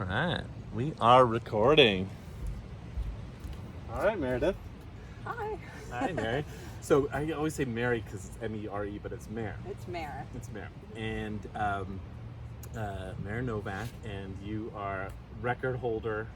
right, we are recording. All right, Meredith. Hi. Hi, Mary. So I always say Mary because it's M-E-R-E, but it's Mare. It's Mare. It's Mare. And Meredith Novack, and you are record holder,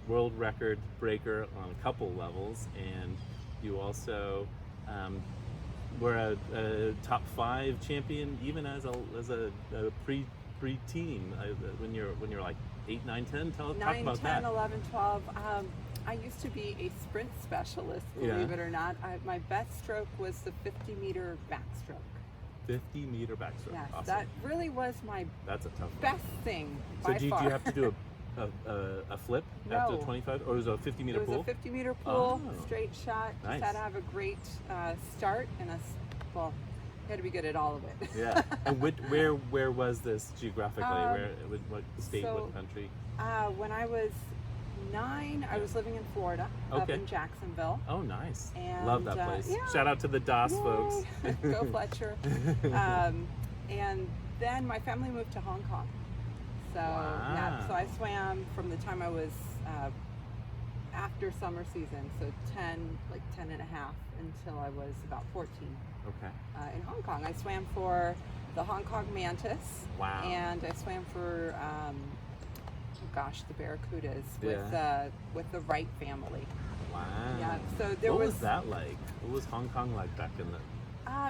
world record breaker on a couple levels, and you also were a top 5 champion even as a pre-teen when you're like 8, 9, 10. Talk 9, about 10, that. 11, 12. I used to be a sprint specialist, believe it or not. My best stroke was the 50-meter backstroke. 50-meter backstroke. Yes, Awesome. that really was my That's a tough one. best thing So by do you far. have to do a flip after No. 25, or was it a 50-meter It was pool? a 50-meter pool, Oh. straight shot. Nice. Just had to have a great start and you had to be good at all of it. Yeah. And where was this geographically? What state, so, what country? When I was 9, I was living in Florida, up Okay. in Jacksonville. Oh, nice. And, Love that place. yeah. Shout out to the DOS folks. Go Fletcher. And then my family moved to Hong Kong. So yeah, so I swam from the time I was after summer season, so 10 and a half until I was about 14. Okay. In Hong Kong, I swam for the Hong Kong Mantis. Wow. And I swam for the Barracudas with the Wright family. Wow. Yeah. So there what was was that like? What was Hong Kong like back in the?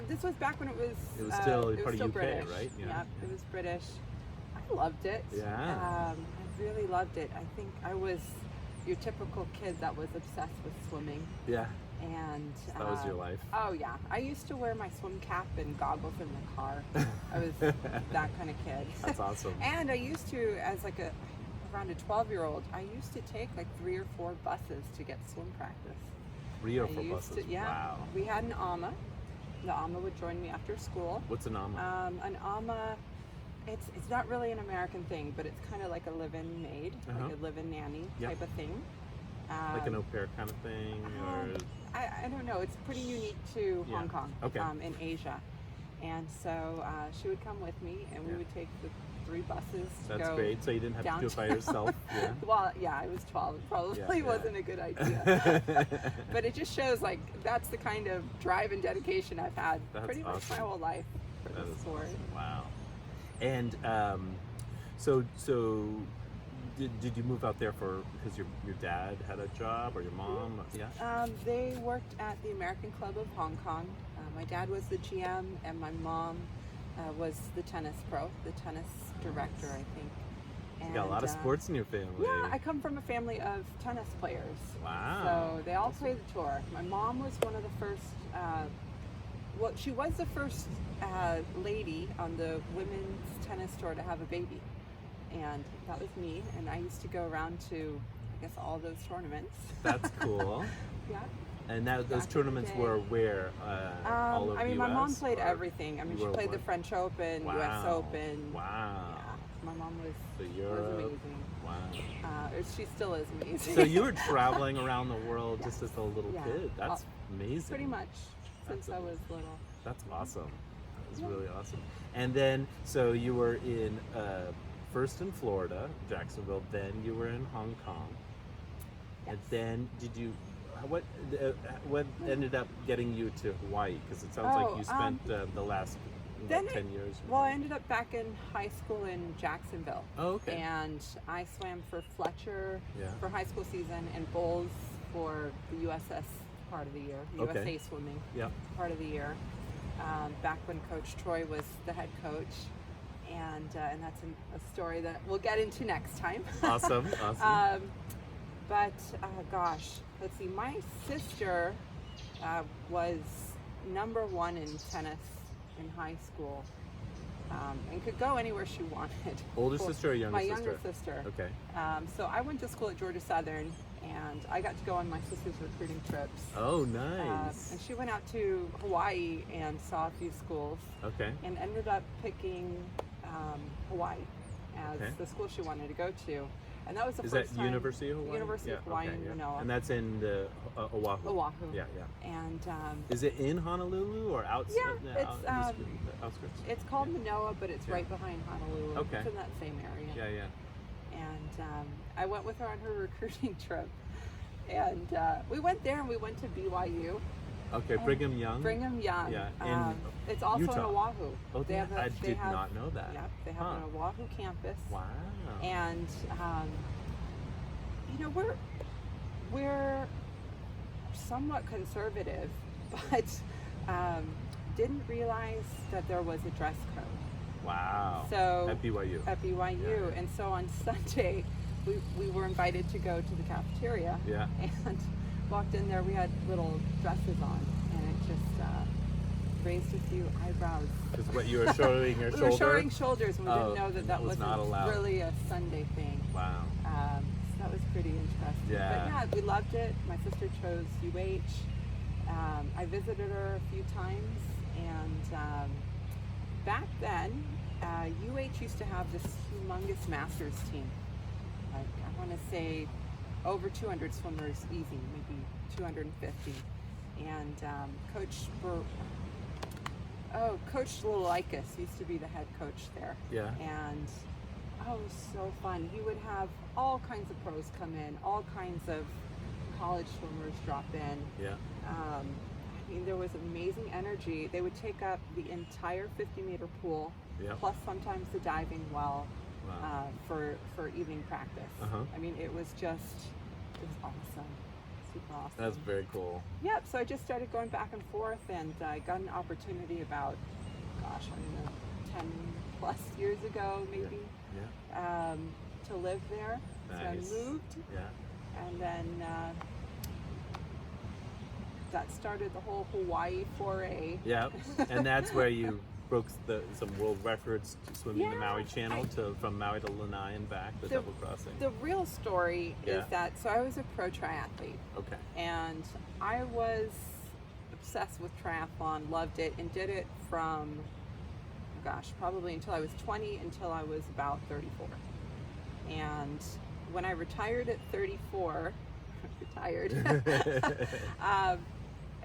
This was back when it was still part of UK, British. right? Yeah. Yeah. It was British. I loved it. Yeah. I really loved it. I think I was your typical kid that was obsessed with swimming. Yeah. And That was your life. Oh yeah. I used to wear my swim cap and goggles in the car. I was that kind of kid. That's awesome. And I used to, as around a 12-year-old, I used to take 3 or 4 buses to get swim practice. 3 or 4 buses. Yeah. Wow. We had an AMA. The AMA would join me after school. What's an AMA? An AMA, it's not really an American thing, but it's kind of like a live-in maid, like a live-in nanny type of thing. Like an au pair kind of thing, or I don't know. It's pretty unique to Hong Kong, in Asia. And so she would come with me, and we would take the 3 buses to go. That's great. So you didn't have to do it by yourself. Yeah. Well, yeah, I was 12. It probably wasn't a good idea. But it just shows that's the kind of drive and dedication I've had pretty much my whole life for this sport. Awesome. Wow. And so did you move out there because your dad had a job, or your mom? Yeah. They worked at the American Club of Hong Kong. My dad was the GM, and my mom was the tennis pro, the tennis director, I think. And, You got a lot of sports in your family. Yeah, I come from a family of tennis players. Wow. So they all play the tour. My mom was one of the first, she was the first lady on the women's tennis tour to have a baby. And that was me, and I used to go around to, I guess, all those tournaments. That's cool. Yeah. And those tournaments were where? All over my mom US, played or everything. She played the French Open, US Open. Wow. Yeah, my mom was Europe. amazing. Wow. She still is amazing. So you were traveling around the world just as a little kid. That's amazing. Pretty much since I was little. That's awesome. That was really awesome. And then, so you were in first in Florida, Jacksonville. Then you were in Hong Kong. Yes. And then what ended up getting you to Hawaii? Because it sounds like you spent the last 10 years. Well, I ended up back in high school in Jacksonville. Oh, okay. And I swam for Fletcher for high school season, and bowls for the USS part of the year, USA swimming part of the year. Back when Coach Troy was the head coach. And that's a story that we'll get into next time. Awesome. But let's see. My sister was number 1 in tennis in high school, and could go anywhere she wanted. Older sister or younger sister? My younger sister. Okay. So I went to school at Georgia Southern, and I got to go on my sister's recruiting trips. Oh, nice. And she went out to Hawaii and saw a few schools. Okay. And ended up picking Hawaii as the school she wanted to go to. And that was the first time. Is that University of Hawaii? University of Hawaii in Manoa. And that's in Oahu. Oahu. Yeah. And is it in Honolulu or outside? Yeah, it's outskirts. It's called Manoa, but it's right behind Honolulu. Okay. It's in that same area. Yeah. I went with her on her recruiting trip, and we went there and we went to BYU. Okay, Brigham Young. Brigham Young. Yeah, it's also Utah. in Oahu. Oh, I did not know that. Yep, they have an Oahu campus. Wow. And you know, we're somewhat conservative, but didn't realize that there was a dress code. Wow. So at BYU. Yeah. And so on Sunday, we were invited to go to the cafeteria. Yeah. And walked in there, we had little dresses on, and it just raised a few eyebrows. Because what, you were showing your we shoulder? were showing shoulders, and we didn't know that was not allowed. Really a Sunday thing. Wow. So that was pretty interesting. Yeah. But yeah, we loved it. My sister chose UH. I visited her a few times, and back then, UH used to have this humongous masters team. Like, I want to say over 200 swimmers easy, maybe 250. And Coach Lilikis used to be the head coach there. Yeah. And it was so fun. He would have all kinds of pros come in, all kinds of college swimmers drop in. Yeah. I mean, there was amazing energy. They would take up the entire 50-meter pool, plus sometimes the diving well. Wow. For evening practice. I mean, it was awesome, super awesome. That's very cool. Yep. So I just started going back and forth, and I got an opportunity about, I don't know, 10 plus years ago, maybe. Yeah. To live there. Nice. So I moved. Yeah. And then that started the whole Hawaii foray. Yeah. And that's where you broke some world records swimming the Maui Channel from Maui to Lanai and back, the double crossing. The real story is that, so I was a pro triathlete. Okay. And I was obsessed with triathlon, loved it, and did it from, probably until I was 20 until I was about 34. And when I retired at 34,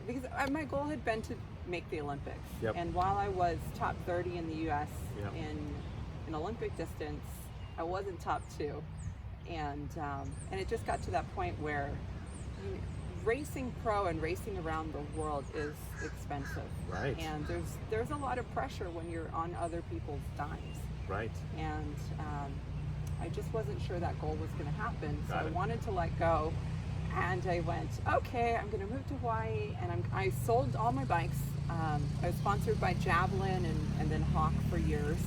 because my goal had been to make the Olympics. Yep. And while I was top 30 in the U.S. in Olympic distance, I wasn't top 2. And it just got to that point where racing pro and racing around the world is expensive. Right. And there's a lot of pressure when you're on other people's dimes. Right. And I just wasn't sure that goal was going to happen. So I wanted to let go. And I went, okay, I'm going to move to Hawaii, and I sold all my bikes. I was sponsored by Javelin and then Hawk for years,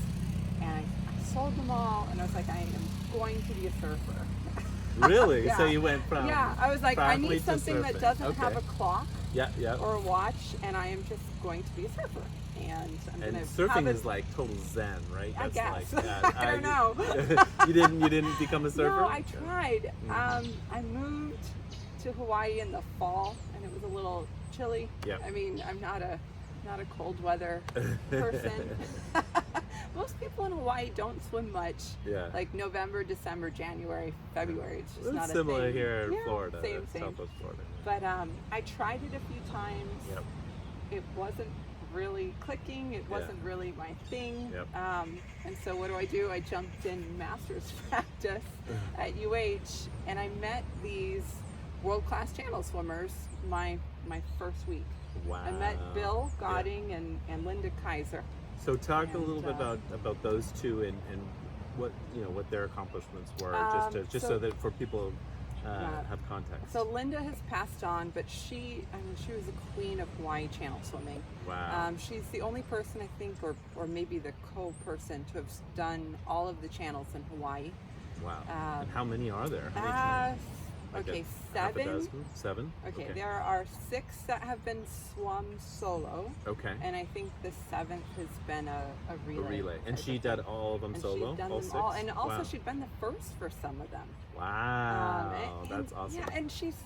and I sold them all, and I was like, I am going to be a surfer. Really? Yeah. So you went from I was like, I need something that doesn't have a clock or a watch, and I am just going to be a surfer. And surfing is like total zen, right? I guess. Like, I don't know. You didn't become a surfer? No, I tried. I moved to Hawaii in the fall, and it was a little chilly. Yep. I mean, I'm not a cold weather person. Most people in Hawaii don't swim much. Yeah. Like November, December, January, February. It's just not a thing. Similar here in Florida. Same. Southwest Florida. But I tried it a few times. Yep. It wasn't really clicking. It wasn't really my thing. Yep. And so what do? I jumped in master's practice at UH, and I met these world-class channel swimmers my first week. Wow. I met Bill Godding and Linda Kaiser. So talk a little bit about those two and what their accomplishments were, so that for people have context. So Linda has passed on, but she was a queen of Hawaii channel swimming. Wow. She's the only person, I think, or maybe the co-person to have done all of the channels in Hawaii. Wow. And how many are there? Okay, 7. 7? Okay, there are 6 that have been swum solo. Okay. And I think the 7th has been a relay. And she did all of them solo? She'd done all them 6? all. And also she'd been the first for some of them. Wow. That's awesome. Yeah, and she's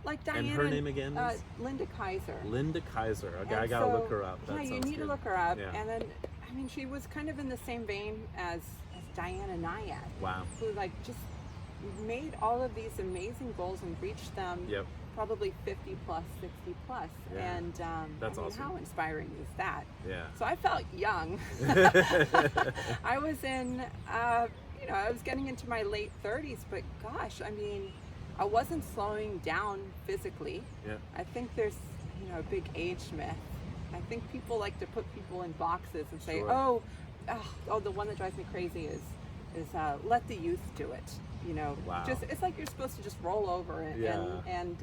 like Diana. And her name again is? Linda Kaiser. Linda Kaiser. Okay, I gotta look her up. That you need good. to look her up. Yeah. And then, she was kind of in the same vein as Diana Nyad. Wow. Who just made all of these amazing goals and reached them probably 50 plus, 60 plus. Yeah. And that's awesome. How inspiring is that? Yeah. So I felt young. I was in, you know, I was getting into my late 30s, but gosh, I mean, I wasn't slowing down physically. Yeah. I think there's, you know, a big age myth. I think people like to put people in boxes and say, Sure. oh, the one that drives me crazy is let the youth do it. You know, Wow. just it's like you're supposed to just roll over and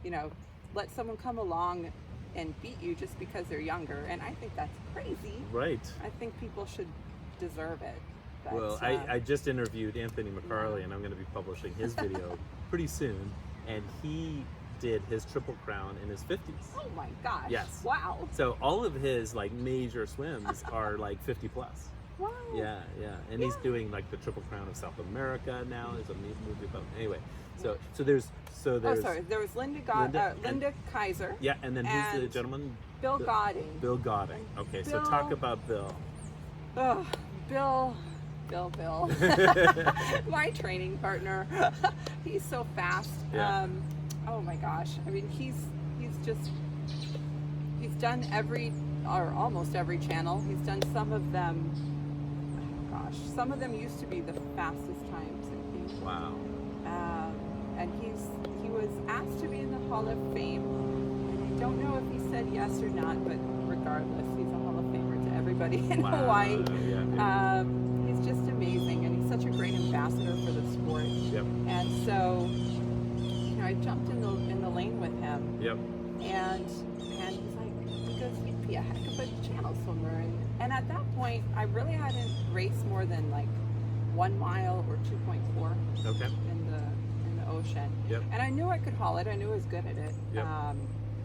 you know, let someone come along and beat you just because they're younger. And I think that's crazy. Right. I think people should deserve it. But, well, I just interviewed Anthony McCarley, and I'm going to be publishing his video pretty soon, and he did his Triple Crown in his 50s. Oh my gosh. Yes. Wow. So all of his like major swims are like 50 plus. Wow. Yeah. And he's doing like the Triple Crown of South America now. There's a movie about anyway. So there's oh, sorry. There was Linda Kaiser. Yeah, and then who's the gentleman? Bill Godding. Bill Godding. Okay, so talk about Bill. Oh, Bill. My training partner. He's so fast. Yeah. Oh my gosh. I mean, he's done every, or almost every channel. He's done some of them. Oh gosh, some of them used to be the fastest times, I think. Wow. And he was asked to be in the Hall of Fame. And I don't know if he said yes or not, but regardless, he's a Hall of Famer to everybody in Hawaii. Yeah. He's just amazing, and he's such a great ambassador for the sport. Yep. And so, you know, I jumped in the lane with him. Yep. And he goes, you'd be a heck of a channel swimmer. And at that point, I really hadn't raced more than like 1 mile or 2.4. Okay. In the ocean. Yep. And I knew I could haul it. I knew I was good at it. Yep.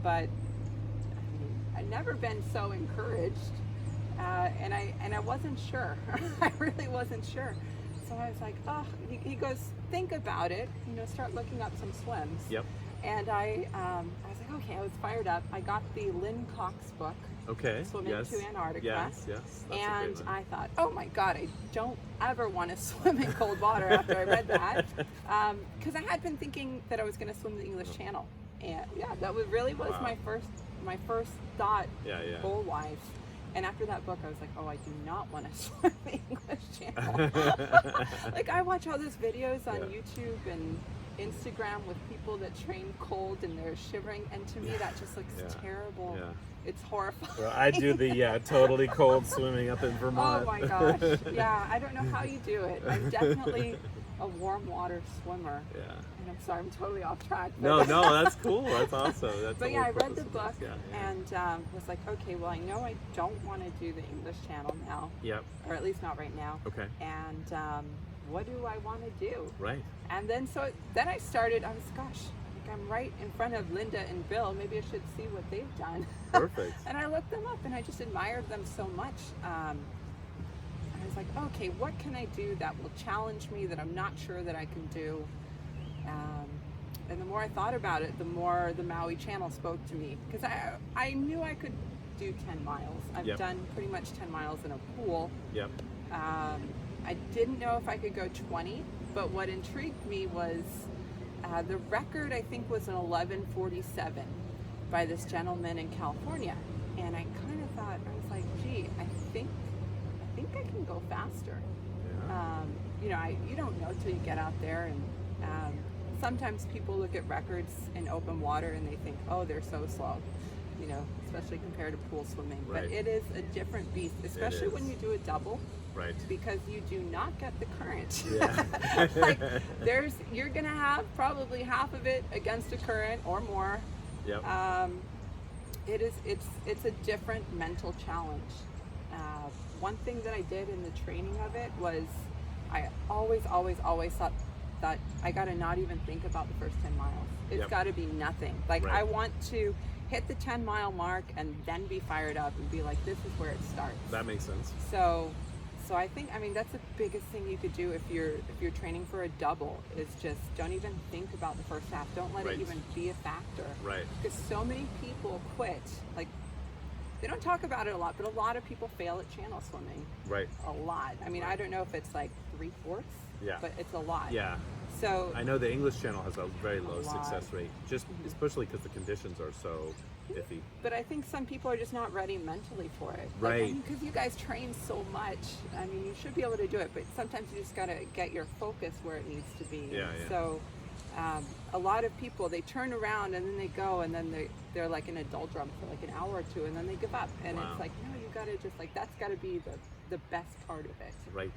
But I mean, I'd never been so encouraged. And I wasn't sure. I really wasn't sure. So I was like, oh, he goes, think about it, you know, start looking up some swims. Yep. And I was like, okay, I was fired up. I got the Lynn Cox book. Okay. Swimming to Antarctica. Yes. That's and I thought, oh my God, I don't ever want to swim in cold water after I read that. Because I had been thinking that I was going to swim the English Channel. And yeah, that really was my first thought goal-wise. And after that book, I was like, oh, I do not want to swim the English Channel. Like, I watch all those videos on YouTube and Instagram with people that train cold and they're shivering, and to me that just looks terrible. Yeah. It's horrifying. Well, I do the totally cold swimming up in Vermont. Oh my gosh. Yeah, I don't know how you do it. I'm definitely a warm water swimmer. Yeah. And I'm sorry, I'm totally off track. No, that's cool. That's awesome. But yeah, I read the book and was like, okay, well, I know I don't want to do the English Channel now. Yep. Or at least not right now. Okay. And what do I want to do? Right. And then I started, I was, gosh, I'm right in front of Linda and Bill. Maybe I should see what they've done. Perfect. And I looked them up and I just admired them so much. I was like, okay, what can I do that will challenge me that I'm not sure that I can do? And the more I thought about it, the more the Maui Channel spoke to me. Because I knew I could do 10 miles. I've done pretty much 10 miles in a pool. Yep. I didn't know if I could go 20, but what intrigued me was the record, I think, was an 11:47 by this gentleman in California. And I kind of thought, I was like, gee, I think I can go faster. Yeah. You know, you don't know till you get out there, and sometimes people look at records in open water and they think, oh, they're so slow, you know, especially compared to pool swimming. Right. But it is a different beast, especially when you do a double. Right. Because you do not get the current. Yeah. Like, you're gonna have probably half of it against a current or more. Yep. It's a different mental challenge. One thing that I did in the training of it was I always thought that I gotta not even think about the first 10 miles. It's gotta be nothing. Like, I want to hit the 10-mile mark and then be fired up and be like, this is where it starts. That makes sense. So I think, I mean, that's the biggest thing you could do if you're training for a double, is just don't even think about the first half. Don't let it even be a factor. Right. Because so many people quit. Like, they don't talk about it a lot, but a lot of people fail at channel swimming. Right. A lot. I mean, I don't know if it's like 3/4 Yeah. but it's a lot. Yeah. So I know the English channel has a very low success rate, just especially because the conditions are so iffy. But I think some people are just not ready mentally for it. Right. Because you guys train so much. I mean, you should be able to do it, but sometimes you just got to get your focus where it needs to be. Yeah. So a lot of people, they turn around and then they go and then they're like in a doldrum for like an hour or two and then they give up. And it's like, no, you got to just like, that's got to be the best part of it. Right.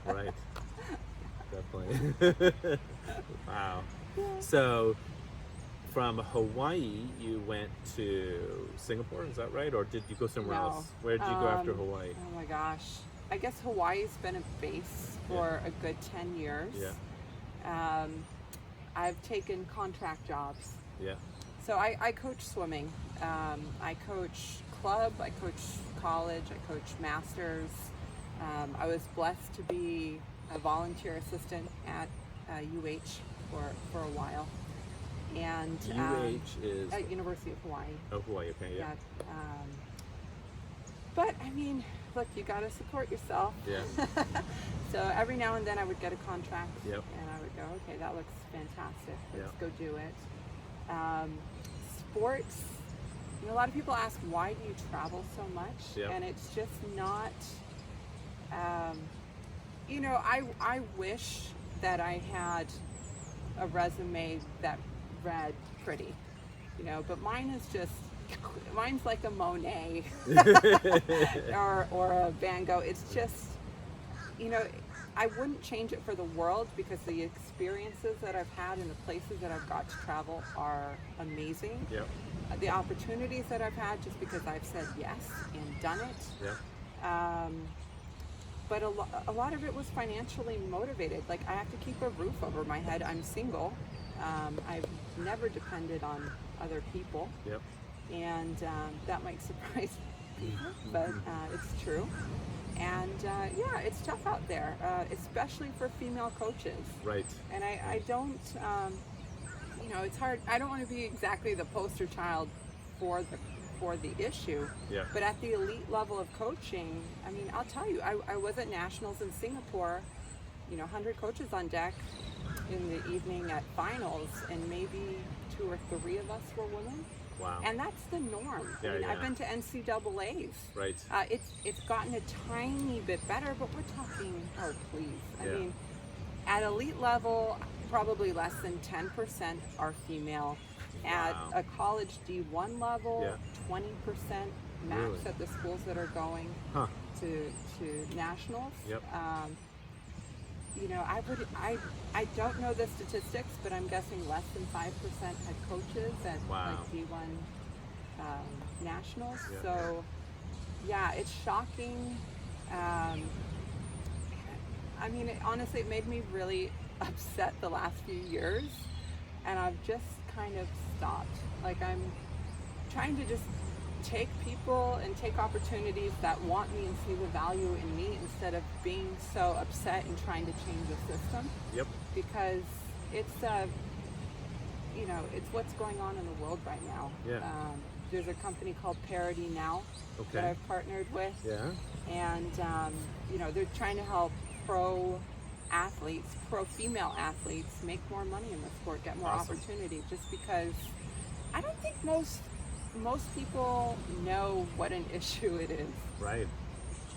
Right. Definitely. Wow. Yeah. So from Hawaii, you went to Singapore, is that right? Or did you go somewhere else? Where did you go after Hawaii? Oh my gosh. I guess Hawaii's been a base for a good 10 years. Yeah. I've taken contract jobs. Yeah. So I coach swimming. I coach club, I coach college, I coach masters. I was blessed to be a volunteer assistant at UH for a while. And UH is at University of Hawaii. Oh, Hawaii, okay, yeah. But I mean, look, you got to support yourself. Yeah. So every now and then I would get a contract, Yep. and I would go, okay, that looks fantastic. Let's Yep. go do it. Sports. You know, a lot of people ask, why do you travel so much? Yep. And it's just not. You know, I wish that I had a resume that read pretty, you know, but mine's like a Monet or a Van Gogh. It's just, you know, I wouldn't change it for the world because the experiences that I've had and the places that I've got to travel are amazing. Yep. The opportunities that I've had just because I've said yes and done it. Yep. But a lot of it was financially motivated. Like, I have to keep a roof over my head. I'm single. I've never depended on other people. Yep. And that might surprise people, but it's true. And yeah, it's tough out there, especially for female coaches. Right. And I don't, you know, it's hard. I don't want to be exactly the poster child for the issue. Yeah. But at the elite level of coaching, I mean, I'll tell you, I was at nationals in Singapore, you know, 100 coaches on deck in the evening at finals, and maybe 2 or 3 of us were women. Wow. And that's the norm. Yeah, I mean, yeah. I've been to NCAAs. Right. It's gotten a tiny bit better, but we're talking, oh please. I Yeah. mean, at elite level, probably less than 10% are female. At Wow. a college D1 level, Yeah. 20% max Really? at the schools that are going Huh. to nationals. Yep. You know, I don't know the statistics, but I'm guessing less than 5% had coaches at Wow. like D1 nationals. Yeah. So yeah, it's shocking. I mean, honestly, it made me really upset the last few years, and I've just kind of stopped. Like, I'm trying to just take people and take opportunities that want me and see the value in me instead of being so upset and trying to change the system. Yep. Because it's you know, it's what's going on in the world right now. Yeah. There's a company called Parity Now that Okay. I've partnered with. Yeah. And you know, they're trying to help pro female athletes make more money in the sport, get more Awesome. opportunity, just because I don't think most people know what an issue it is. Right.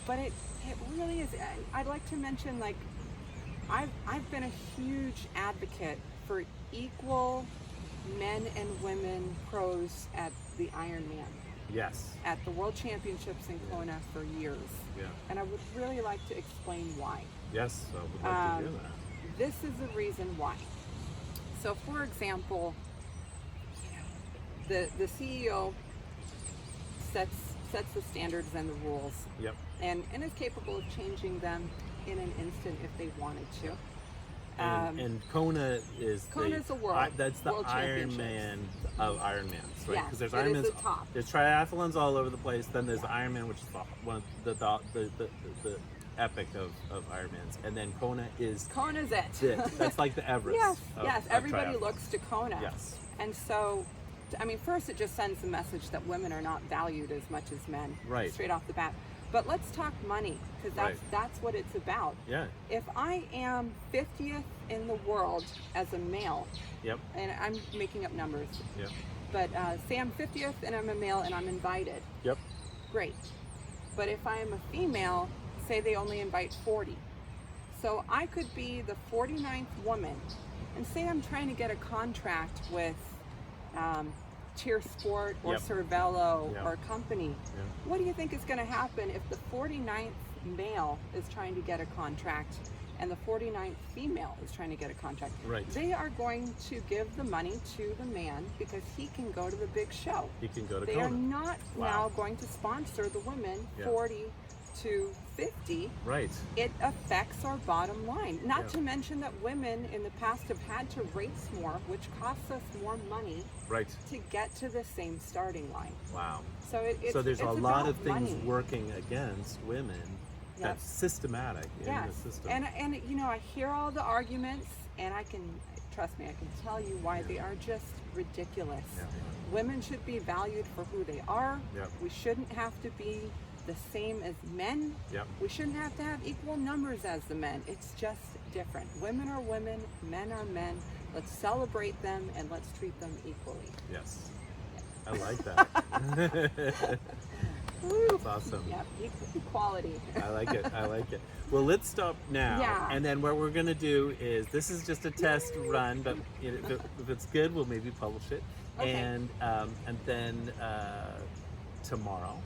But it really is. I'd like to mention, like, I've been a huge advocate for equal men and women pros at the Ironman, Yes. at the World Championships in Kona for years. Yeah. And I would really like to explain why. Yes. I would like to hear that. This is the reason why. So, for example, the CEO sets the standards and the rules, Yep. and is capable of changing them in an instant if they wanted to. And Kona is Kona's a world. that's the World Championships. Ironman of Ironmans, right? Yeah, Because there's it is Ironmans. the top. There's triathlons all over the place. Then there's Yeah. Ironman, which is one of the epic of Ironmans, and then Kona is Kona's it. that's like the Everest. Yes, of- yes. of Everybody triathlon. looks to Kona. Yes. And so, I mean, first it just sends the message that women are not valued as much as men. Right. Straight off the bat. But let's talk money, because that's what it's about. Yeah. If I am 50th in the world as a male, and I'm making up numbers, but say I'm 50th and I'm a male and I'm invited. Great. But if I am a female, say they only invite 40. So I could be the 49th woman, and say I'm trying to get a contract with Tier Sport or Cervelo or company. What do you think is going to happen if the 49th male is trying to get a contract and the 49th female is trying to get a contract? They are going to give the money to the man because he can go to the big show. He can go to They Kona. are not now going to sponsor the women 40 to 50. It affects our bottom line. Not to mention that women in the past have had to race more, which costs us more money to get to the same starting line. Wow. So there's a lot of things money working against women. That's systematic in the system. And you know, I hear all the arguments, and trust me, I can tell you why they are just ridiculous. Women should be valued for who they are. We shouldn't have to be the same as men. We shouldn't have to have equal numbers as the men. It's just different. Women are women, men are men. Let's celebrate them and let's treat them equally. Yes. I like that. That's awesome. Equality. I like it. I like it. Well, let's stop now. And then what we're going to do is, this is just a test run, but if it's good, we'll maybe publish it. And then tomorrow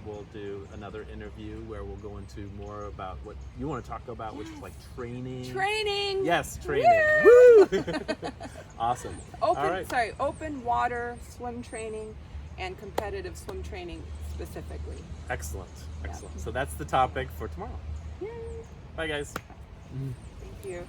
we'll do another interview where we'll go into more about what you want to talk about, which is like training. Yes, training. Woo! Awesome. Open water swim training and competitive swim training specifically. Excellent. So that's the topic for tomorrow. Yay. Bye, guys. Thank you.